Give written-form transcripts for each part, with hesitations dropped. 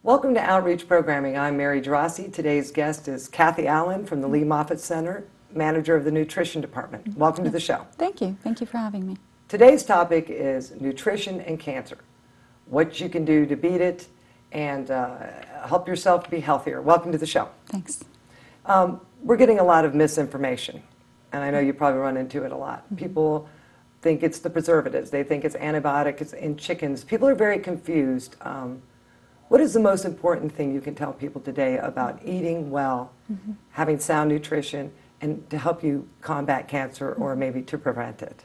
Welcome to Outreach Programming. I'm Mary Drossi. Today's guest is Kathyrn Allen from the Lee Moffitt Center, manager of the nutrition department. Welcome to the show. Thank you. Thank you for having me. Today's topic is nutrition and cancer, what you can do to beat it and help yourself be healthier. Welcome to the show. Thanks. We're getting a lot of misinformation, and I know you probably run into it a lot. People think it's the preservatives. They think it's antibiotics in chickens. People are very confused. What is the most important thing you can tell people today about eating well, having sound nutrition, and to help you combat cancer or maybe to prevent it?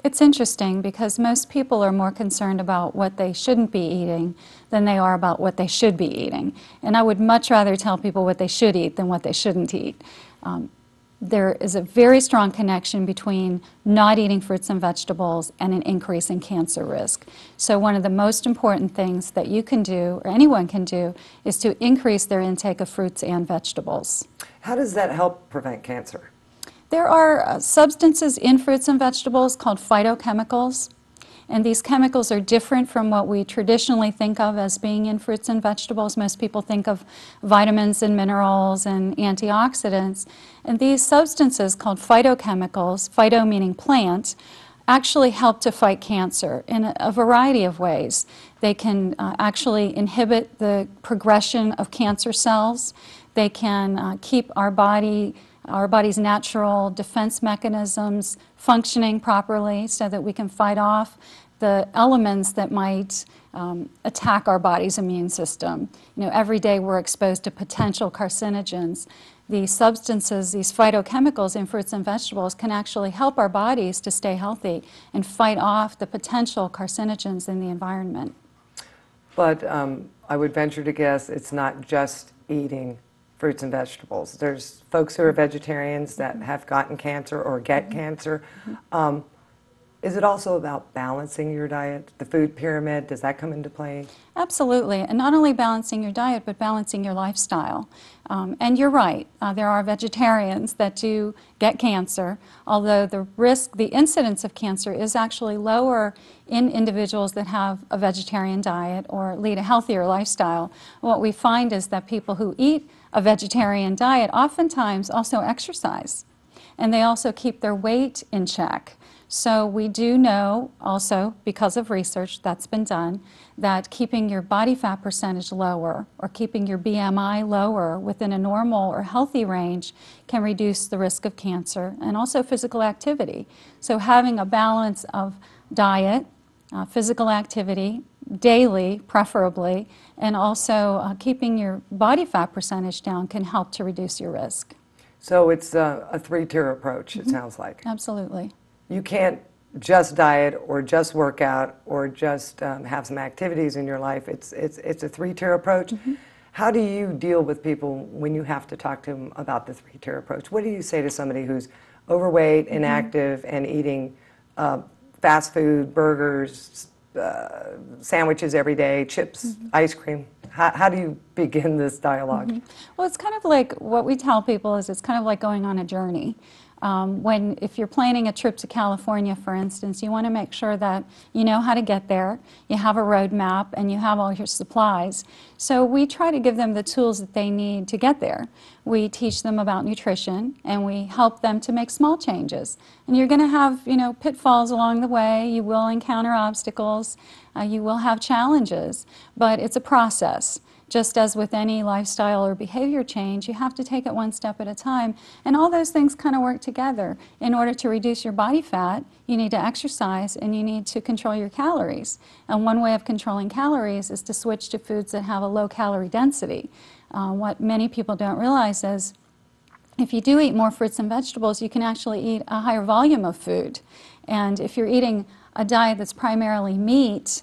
It's interesting because most people are more concerned about what they shouldn't be eating than they are about what they should be eating. And I would much rather tell people what they should eat than what they shouldn't eat. There is a very strong connection between not eating fruits and vegetables and an increase in cancer risk. So one of the most important things that you can do, or anyone can do, is to increase their intake of fruits and vegetables. How does that help prevent cancer? There are substances in fruits and vegetables called phytochemicals. And these chemicals are different from what we traditionally think of as being in fruits and vegetables. Most people think of vitamins and minerals and antioxidants. And these substances called phytochemicals, phyto meaning plant, actually help to fight cancer in a variety of ways. They can actually inhibit the progression of cancer cells. They can keep our body's natural defense mechanisms functioning properly so that we can fight off the elements that might attack our body's immune system. You know, every day we're exposed to potential carcinogens. These substances, these phytochemicals in fruits and vegetables can actually help our bodies to stay healthy and fight off the potential carcinogens in the environment. But I would venture to guess it's not just eating fruits and vegetables. There's folks who are vegetarians that have gotten cancer or get cancer. Is it also about balancing your diet? The food pyramid, does that come into play? Absolutely, and not only balancing your diet, but balancing your lifestyle. And you're right, there are vegetarians that do get cancer, although the incidence of cancer is actually lower in individuals that have a vegetarian diet or lead a healthier lifestyle. What we find is that people who eat a vegetarian diet oftentimes also exercise, and they also keep their weight in check. So we do know also, because of research that's been done, that keeping your body fat percentage lower or keeping your BMI lower within a normal or healthy range can reduce the risk of cancer, and also physical activity. So having a balance of diet, physical activity, daily preferably, and also keeping your body fat percentage down can help to reduce your risk. So it's a three-tier approach, it sounds like. Absolutely. You can't just diet or just work out or just have some activities in your life. It's a three-tier approach. How do you deal with people when you have to talk to them about the three-tier approach? What do you say to somebody who's overweight, inactive, and eating fast food, burgers, sandwiches every day, chips, ice cream? How do you begin this dialogue? Well, it's kind of like what we tell people is it's kind of like going on a journey. If you're planning a trip to California, for instance, you want to make sure that you know how to get there, you have a road map, and you have all your supplies. So we try to give them the tools that they need to get there. We teach them about nutrition, and we help them to make small changes. And you're going to have, pitfalls along the way. You will encounter obstacles. You will have challenges, but it's a process. Just as with any lifestyle or behavior change, you have to take it one step at a time. And all those things kind of work together. In order to reduce your body fat, you need to exercise and you need to control your calories. And one way of controlling calories is to switch to foods that have a low calorie density. What many people don't realize is if you do eat more fruits and vegetables, you can actually eat a higher volume of food. And if you're eating a diet that's primarily meat,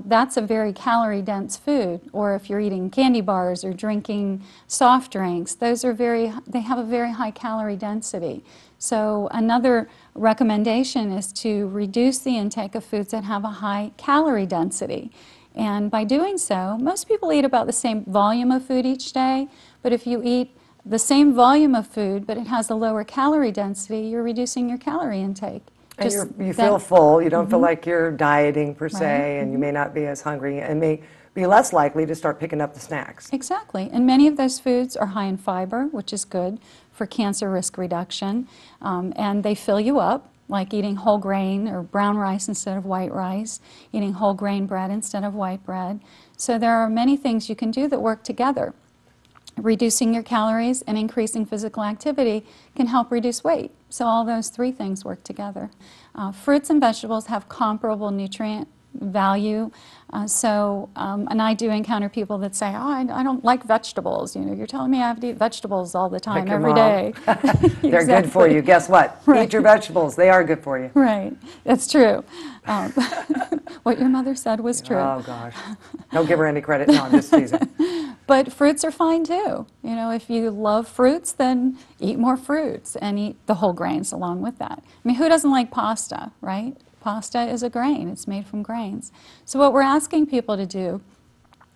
that's a very calorie-dense food. Or if you're eating candy bars or drinking soft drinks, they have a very high calorie density. So another recommendation is to reduce the intake of foods that have a high calorie density. And by doing so, most people eat about the same volume of food each day, but if you eat the same volume of food but it has a lower calorie density, you're reducing your calorie intake. And you feel full, you don't feel like you're dieting per se, and you may not be as hungry, and be less likely to start picking up the snacks. Exactly. And many of those foods are high in fiber, which is good for cancer risk reduction. And they fill you up, like eating whole grain or brown rice instead of white rice, eating whole grain bread instead of white bread. So there are many things you can do that work together. Reducing your calories and increasing physical activity can help reduce weight. So all those three things work together. Fruits and vegetables have comparable nutrient value. And I do encounter people that say, oh, I don't like vegetables. You know, you're telling me I have to eat vegetables all the time, Like your every mom. day. They're Exactly. good for you. Guess what? Right. Eat your vegetables. They are good for you. Right. That's true. What your mother said was true. Oh, gosh. Don't give her any credit. No, I'm just teasing. But fruits are fine too. You know, if you love fruits, then eat more fruits and eat the whole grains along with that. I mean, who doesn't like pasta, right? Pasta is a grain. It's made from grains. So what we're asking people to do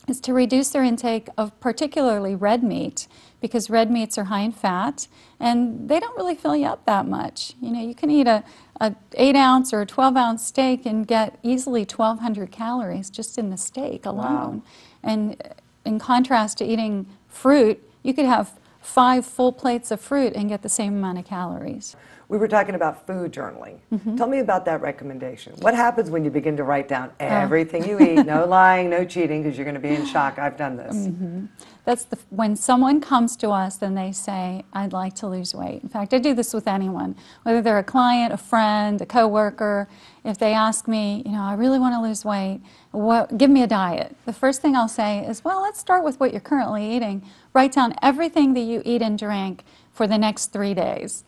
is to reduce their intake of particularly red meat, because red meats are high in fat and they don't really fill you up that much. You know, you can eat a 8-ounce or a 12-ounce steak and get easily 1,200 calories just in the steak alone. Wow. And in contrast to eating fruit, you could have 5 full plates of fruit and get the same amount of calories. We were talking about food journaling. Tell me about that recommendation. What happens when you begin to write down everything you eat? No lying, no cheating, because you're going to be in shock. I've done this. That's when someone comes to us and they say, I'd like to lose weight. In fact, I do this with anyone, whether they're a client, a friend, a coworker. If they ask me, you know, I really want to lose weight, give me a diet. The first thing I'll say is, well, let's start with what you're currently eating. Write down everything that you eat and drink for the next 3 days.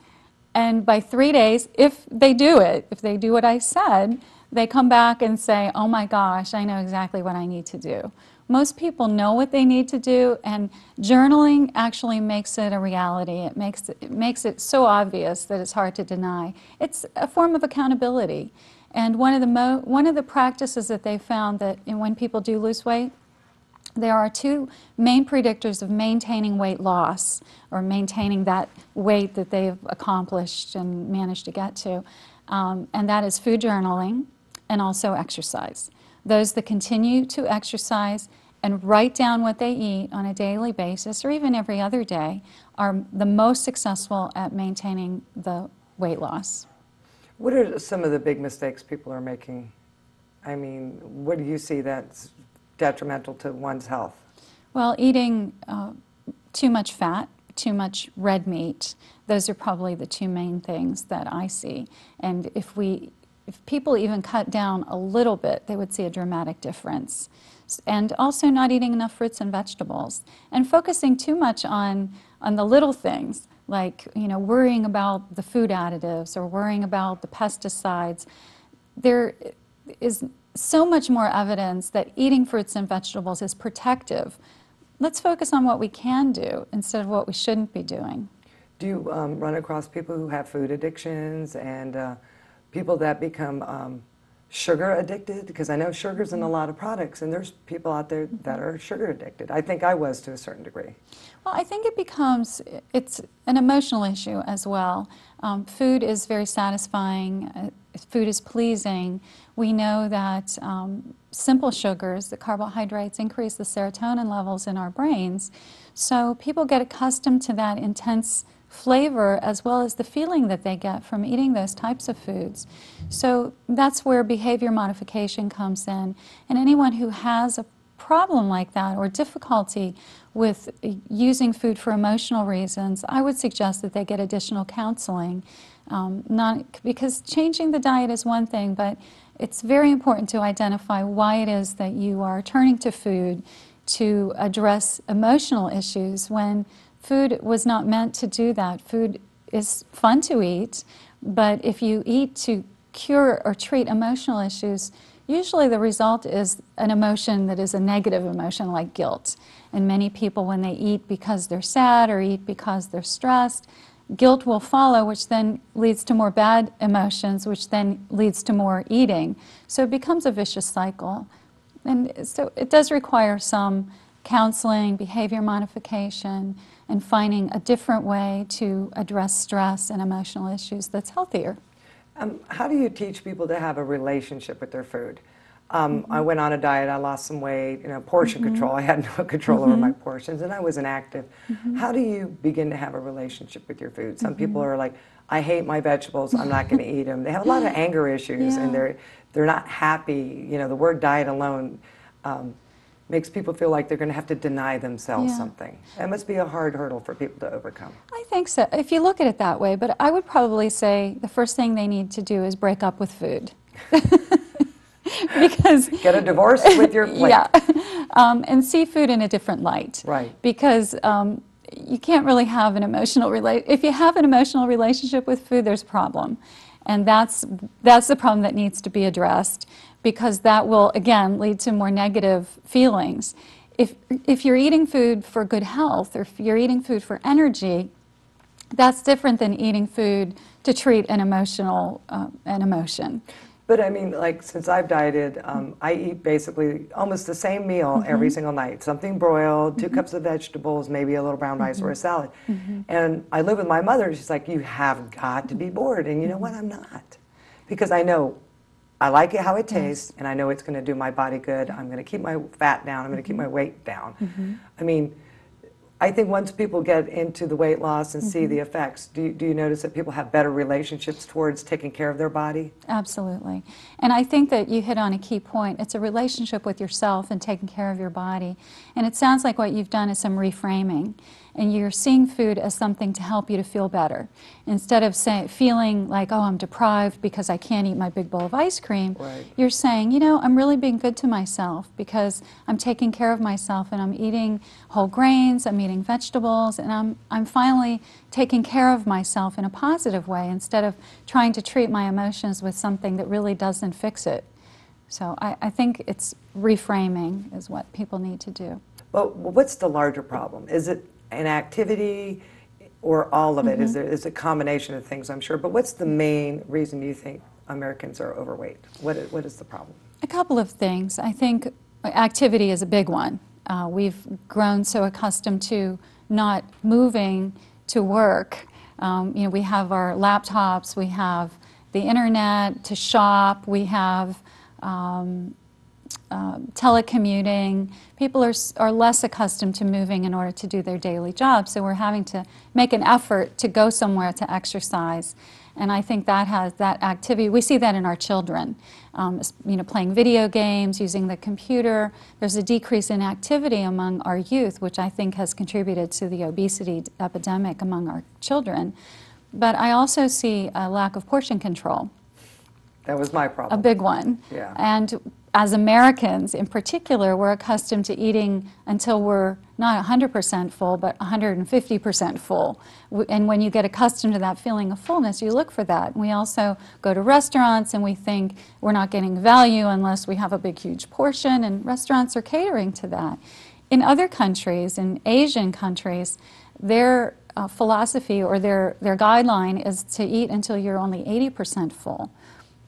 And by 3 days, if they do it, if they do what I said, they come back and say, oh my gosh, I know exactly what I need to do. Most people know what they need to do, and journaling actually makes it a reality. It makes it so obvious that it's hard to deny. It's a form of accountability. And one of the practices that they found that when people do lose weight, there are 2 main predictors of maintaining weight loss, or maintaining that weight that they've accomplished and managed to get to, and that is food journaling and also exercise. Those that continue to exercise and write down what they eat on a daily basis, or even every other day, are the most successful at maintaining the weight loss. What are some of the big mistakes people are making? I mean, what do you see that's detrimental to one's health? Well, eating too much fat, too much red meat, those are probably the 2 main things that I see. And if people even cut down a little bit, they would see a dramatic difference. And also not eating enough fruits and vegetables, and focusing too much on the little things, like, you know, worrying about the food additives or worrying about the pesticides. There is so much more evidence that eating fruits and vegetables is protective. Let's focus on what we can do instead of what we shouldn't be doing. Do you run across people who have food addictions and people that become sugar addicted? Because I know sugar's in a lot of products, and there's people out there that are sugar addicted. I think I was to a certain degree. Well, I think it's an emotional issue as well. Food is very satisfying. Food is pleasing. We know that simple sugars, the carbohydrates, increase the serotonin levels in our brains. So people get accustomed to that intense flavor as well as the feeling that they get from eating those types of foods. So that's where behavior modification comes in. And anyone who has a problem like that or difficulty with using food for emotional reasons, I would suggest that they get additional counseling. Because changing the diet is one thing, but it's very important to identify why it is that you are turning to food to address emotional issues when food was not meant to do that. Food is fun to eat, but if you eat to cure or treat emotional issues, usually the result is an emotion that is a negative emotion like guilt. And many people, when they eat because they're sad or eat because they're stressed, guilt will follow, which then leads to more bad emotions, which then leads to more eating. So it becomes a vicious cycle. And so it does require some counseling, behavior modification, and finding a different way to address stress and emotional issues that's healthier. How do you teach people to have a relationship with their food? I went on a diet, I lost some weight, portion control. I had no control over my portions, and I was inactive. How do you begin to have a relationship with your food? Some people are like, I hate my vegetables, I'm not going to eat them. They have a lot of anger issues, and they're not happy. The word diet alone makes people feel like they're going to have to deny themselves something. That must be a hard hurdle for people to overcome. I think so, if you look at it that way, but I would probably say the first thing they need to do is break up with food. Because get a divorce with your plate. And see food in a different light. Right. Because you can't really have an emotional if you have an emotional relationship with food, there's a problem. And that's the problem that needs to be addressed, because that will, again, lead to more negative feelings. If you're eating food for good health, or if you're eating food for energy, that's different than eating food to treat an emotion. But I mean, like, since I've dieted, I eat basically almost the same meal every single night. Something broiled, 2 cups of vegetables, maybe a little brown rice or a salad. And I live with my mother. She's like, you have got to be bored. And you know what? I'm not. Because I know I like it how it tastes, and I know it's going to do my body good. I'm going to keep my fat down. I'm going to keep my weight down. I mean, I think once people get into the weight loss and see the effects, do you notice that people have better relationships towards taking care of their body? Absolutely. And I think that you hit on a key point. It's a relationship with yourself and taking care of your body. And it sounds like what you've done is some reframing. And you're seeing food as something to help you to feel better. Instead of feeling like, oh, I'm deprived because I can't eat my big bowl of ice cream, you're saying, I'm really being good to myself because I'm taking care of myself, and I'm eating whole grains, I'm eating vegetables, and I'm finally taking care of myself in a positive way instead of trying to treat my emotions with something that really doesn't fix it. So I think it's reframing is what people need to do. Well, what's the larger problem? Is it an activity or all of it? Is it a combination of things, I'm sure, but what's the main reason you think Americans are overweight? What is the problem? A couple of things. I think activity is a big one. We've grown so accustomed to not moving to work. We have our laptops, we have the internet to shop, we have telecommuting. People are less accustomed to moving in order to do their daily jobs, so we're having to make an effort to go somewhere to exercise. And I think that activity, we see that in our children, playing video games, using the computer. There's a decrease in activity among our youth, which I think has contributed to the obesity epidemic among our children. But I also see a lack of portion control. That was my problem. A big one. Yeah. And as Americans in particular, we're accustomed to eating until we're not 100% full, but 150% full. And when you get accustomed to that feeling of fullness, you look for that. We also go to restaurants and we think we're not getting value unless we have a big, huge portion, and restaurants are catering to that. In other countries, in Asian countries, their philosophy or their guideline is to eat until you're only 80% full.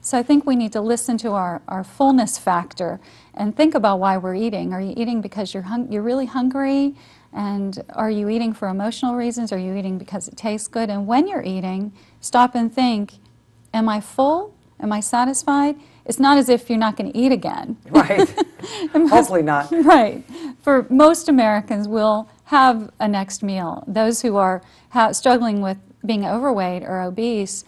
So I think we need to listen to our fullness factor and think about why we're eating. Are you eating because you're really hungry? And are you eating for emotional reasons? Are you eating because it tastes good? And when you're eating, stop and think, am I full? Am I satisfied? It's not as if you're not going to eat again. Right. Hopefully not. Right. For most Americans, we'll have a next meal. Those who are struggling with being overweight or obese,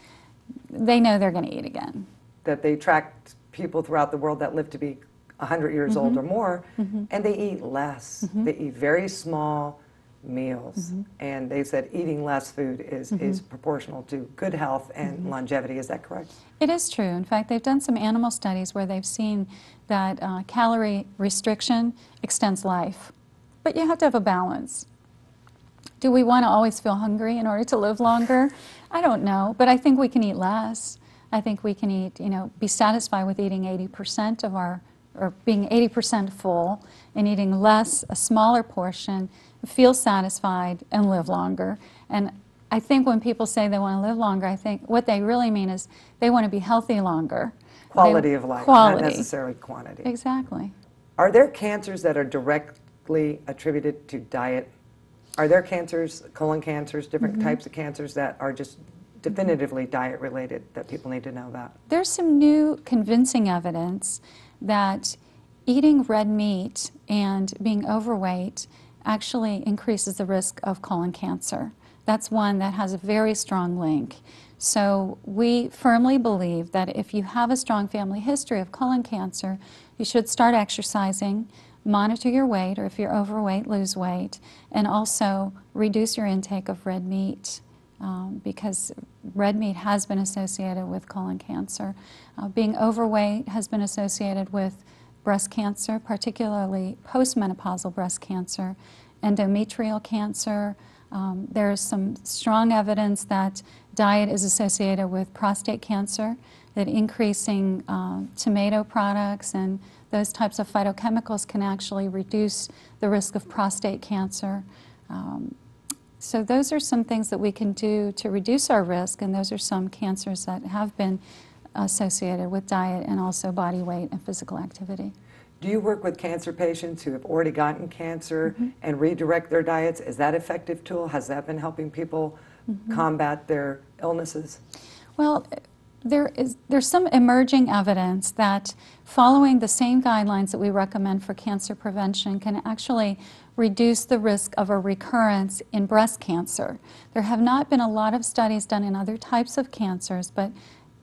they know they're going to eat again. That they tracked people throughout the world that live to be 100 years old or more, and they eat less. They eat very small meals, and they said eating less food is proportional to good health and longevity. Is that correct? It is true. In fact, they've done some animal studies where they've seen that calorie restriction extends life. But you have to have a balance. Do we want to always feel hungry in order to live longer? I don't know, but I think we can eat less. I think we can eat, be satisfied with eating 80% of or being 80% full and eating less, a smaller portion, feel satisfied and live longer. And I think when people say they want to live longer, I think what they really mean is they want to be healthy longer. Quality of life, not necessarily quantity. Exactly. Are there cancers that are directly attributed to diet? Are there cancers, colon cancers, different types of cancers that are just definitively diet related that people need to know about? There's some new convincing evidence that eating red meat and being overweight actually increases the risk of colon cancer. That's one that has a very strong link. So we firmly believe that if you have a strong family history of colon cancer, you should start exercising, monitor your weight, or if you're overweight, lose weight, and also reduce your intake of red meat, because red meat has been associated with colon cancer. Being overweight has been associated with breast cancer, particularly postmenopausal breast cancer, endometrial cancer. There's some strong evidence that diet is associated with prostate cancer, that increasing tomato products and those types of phytochemicals can actually reduce the risk of prostate cancer. So those are some things that we can do to reduce our risk, and those are some cancers that have been associated with diet and also body weight and physical activity. Do you work with cancer patients who have already gotten cancer and redirect their diets? Is that an effective tool? Has that been helping people combat their illnesses? Well, there's some emerging evidence that following the same guidelines that we recommend for cancer prevention can actually reduce the risk of a recurrence in breast cancer. There have not been a lot of studies done in other types of cancers, but,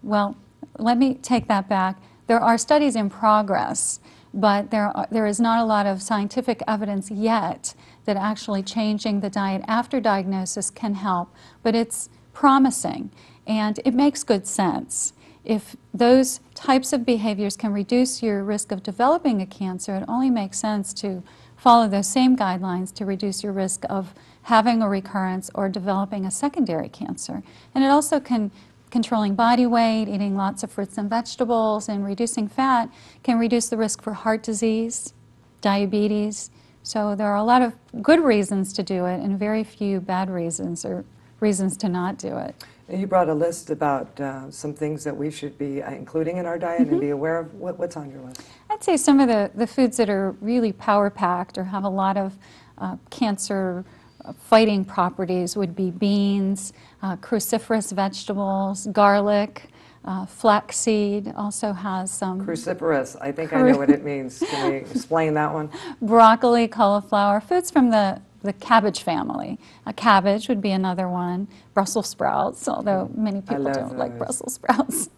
well, let me take that back. There are studies in progress, but there is not a lot of scientific evidence yet that actually changing the diet after diagnosis can help, but it's promising and it makes good sense. If those types of behaviors can reduce your risk of developing a cancer, it only makes sense to follow those same guidelines to reduce your risk of having a recurrence or developing a secondary cancer. And it also controlling body weight, eating lots of fruits and vegetables, and reducing fat can reduce the risk for heart disease, diabetes. So there are a lot of good reasons to do it and very few bad reasons or reasons to not do it. And you brought a list about some things that we should be including in our diet and be aware of. What's on your list? I'd say some of the foods that are really power-packed or have a lot of cancer fighting properties would be beans, cruciferous vegetables, garlic, flaxseed also has some. Cruciferous, I think I know what it means. Can we explain that one? Broccoli, cauliflower, foods from the cabbage family. A cabbage would be another one. Brussels sprouts, although many people don't like Brussels sprouts.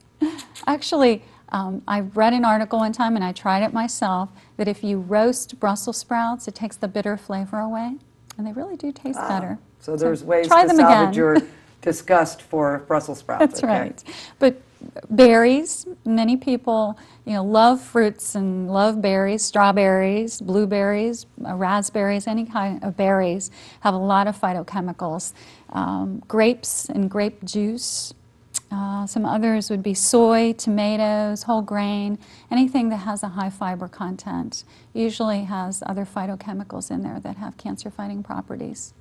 Actually, I read an article one time, and I tried it myself, that if you roast Brussels sprouts, it takes the bitter flavor away, and they really do taste better. So there's ways try to them salvage again. your disgust for Brussels sprouts. That's right. But berries, many people, love fruits and love berries, strawberries, blueberries, raspberries, any kind of berries have a lot of phytochemicals. Grapes and grape juice. Some others would be soy, tomatoes, whole grain, anything that has a high fiber content usually has other phytochemicals in there that have cancer-fighting properties.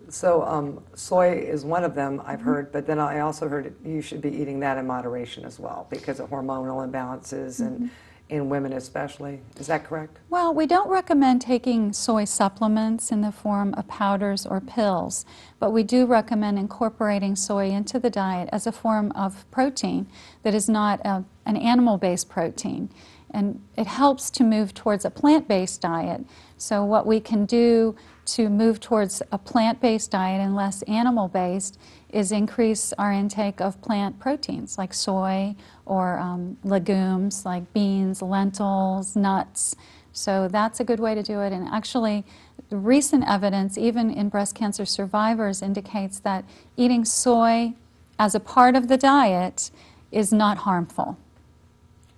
So soy is one of them, I've heard, but then I also heard you should be eating that in moderation as well because of hormonal imbalances and in women especially. Is that correct? Well, we don't recommend taking soy supplements in the form of powders or pills, but we do recommend incorporating soy into the diet as a form of protein that is not an animal-based protein. And it helps to move towards a plant-based diet. So what we can do to move towards a plant-based diet and less animal-based is increase our intake of plant proteins like soy or legumes like beans, lentils, nuts. So that's a good way to do it. And actually, the recent evidence, even in breast cancer survivors, indicates that eating soy as a part of the diet is not harmful.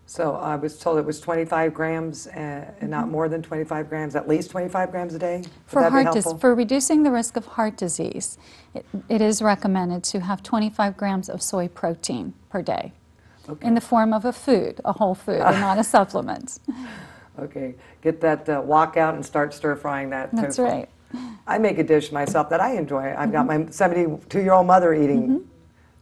So I was told it was 25 grams and not more than 25 grams, at least 25 grams a day? For reducing the risk of heart disease, it is recommended to have 25 grams of soy protein per day in the form of a food, a whole food, and not a supplement. Okay, get that wok out and start stir frying that tofu. That's right. I make a dish myself that I enjoy. I've got my 72-year-old mother eating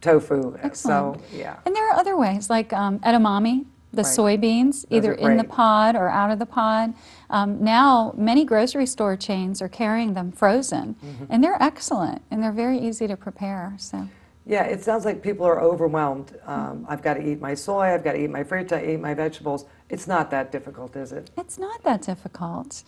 tofu. Excellent. So, yeah. And there are other ways, like edamame. The soybeans, either in the pod or out of the pod. Now, many grocery store chains are carrying them frozen, and they're excellent, and they're very easy to prepare. So, Yeah, it sounds like people are overwhelmed. I've got to eat my soy, I've got to eat my fruits, I eat my vegetables. It's not that difficult, is it? It's not that difficult.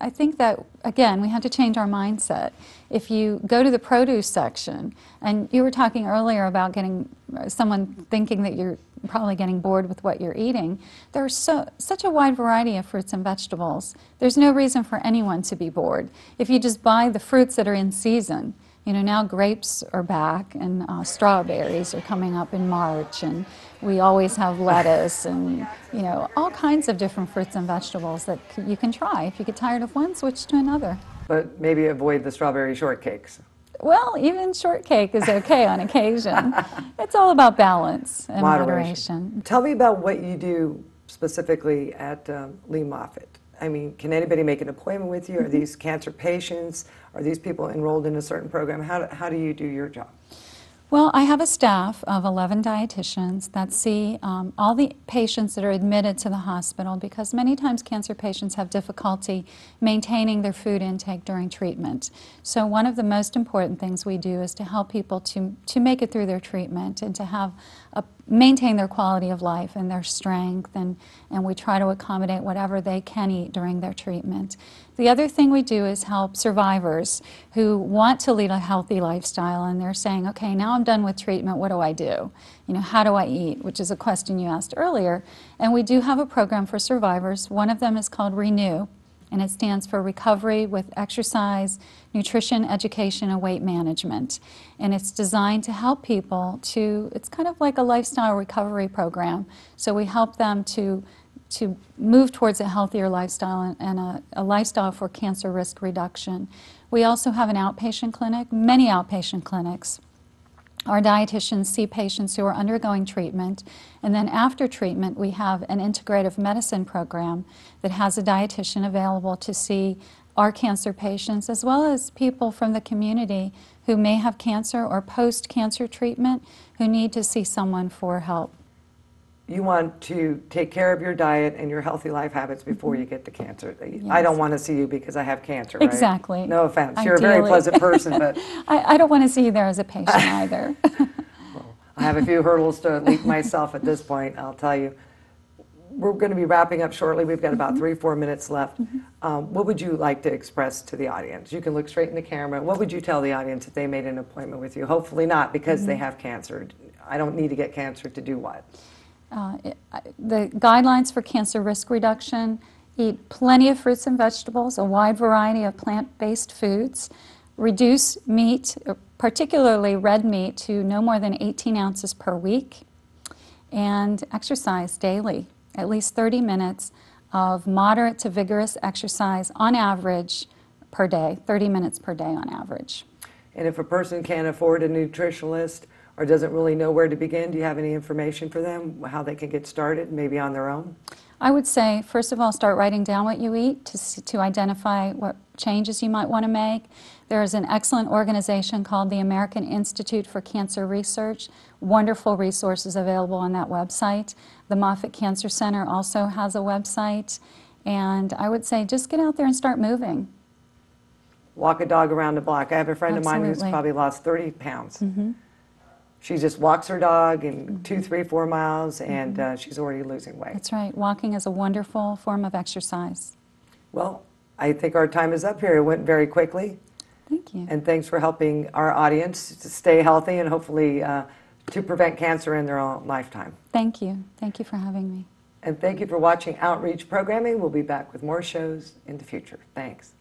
I think that, again, we have to change our mindset. If you go to the produce section, and you were talking earlier about getting someone thinking that you're probably getting bored with what you're eating, there's such a wide variety of fruits and vegetables. There's no reason for anyone to be bored. If you just buy the fruits that are in season, you know, now grapes are back, and strawberries are coming up in March, and we always have lettuce, and, you know, all kinds of different fruits and vegetables that you can try. If you get tired of one, switch to another. But maybe avoid the strawberry shortcakes. Well, even shortcake is okay on occasion. It's all about balance and moderation. Tell me about what you do specifically at Lee Moffitt. I mean, can anybody make an appointment with you? Are these cancer patients? Are these people enrolled in a certain program? How do you do your job? Well, I have a staff of 11 dietitians that see all the patients that are admitted to the hospital, because many times cancer patients have difficulty maintaining their food intake during treatment. So one of the most important things we do is to help people to make it through their treatment and to have maintain their quality of life and their strength, and we try to accommodate whatever they can eat during their treatment. The other thing we do is help survivors who want to lead a healthy lifestyle, and they're saying, okay, now I'm done with treatment, what do I do? You know, how do I eat? Which is a question you asked earlier. And we do have a program for survivors. One of them is called Renew, and it stands for Recovery with Exercise, Nutrition, Education, and Weight Management. And it's designed to help people it's kind of like a lifestyle recovery program. So we help them to move towards a healthier lifestyle and a lifestyle for cancer risk reduction. We also have an outpatient clinic, many outpatient clinics. Our dietitians see patients who are undergoing treatment, and then after treatment we have an integrative medicine program that has a dietitian available to see our cancer patients as well as people from the community who may have cancer or post-cancer treatment who need to see someone for help. You want to take care of your diet and your healthy life habits before you get the cancer. Yes. I don't want to see you because I have cancer, right? Exactly. No offense. Ideally. You're a very pleasant person, but I don't want to see you there as a patient either. well, I have a few hurdles to leap myself at this point, I'll tell you. We're going to be wrapping up shortly. We've got about 3-4 minutes left. What would you like to express to the audience? You can look straight in the camera. What would you tell the audience if they made an appointment with you? Hopefully not because they have cancer. I don't need to get cancer to do what? The guidelines for cancer risk reduction: eat plenty of fruits and vegetables, a wide variety of plant-based foods, reduce meat, particularly red meat, to no more than 18 ounces per week, and exercise daily, at least 30 minutes of moderate to vigorous exercise on average per day, 30 minutes per day on average. And if a person can't afford a nutritionist or doesn't really know where to begin, do you have any information for them, how they can get started, maybe on their own? I would say, first of all, start writing down what you eat to identify what changes you might want to make. There is an excellent organization called the American Institute for Cancer Research. Wonderful resources available on that website. The Moffitt Cancer Center also has a website. And I would say just get out there and start moving. Walk a dog around the block. I have a friend of mine who's probably lost 30 pounds. She just walks her dog in 2, 3, 4 miles, and she's already losing weight. That's right. Walking is a wonderful form of exercise. Well, I think our time is up here. It went very quickly. Thank you. And thanks for helping our audience to stay healthy and hopefully to prevent cancer in their own lifetime. Thank you. Thank you for having me. And thank you for watching Outreach Programming. We'll be back with more shows in the future. Thanks.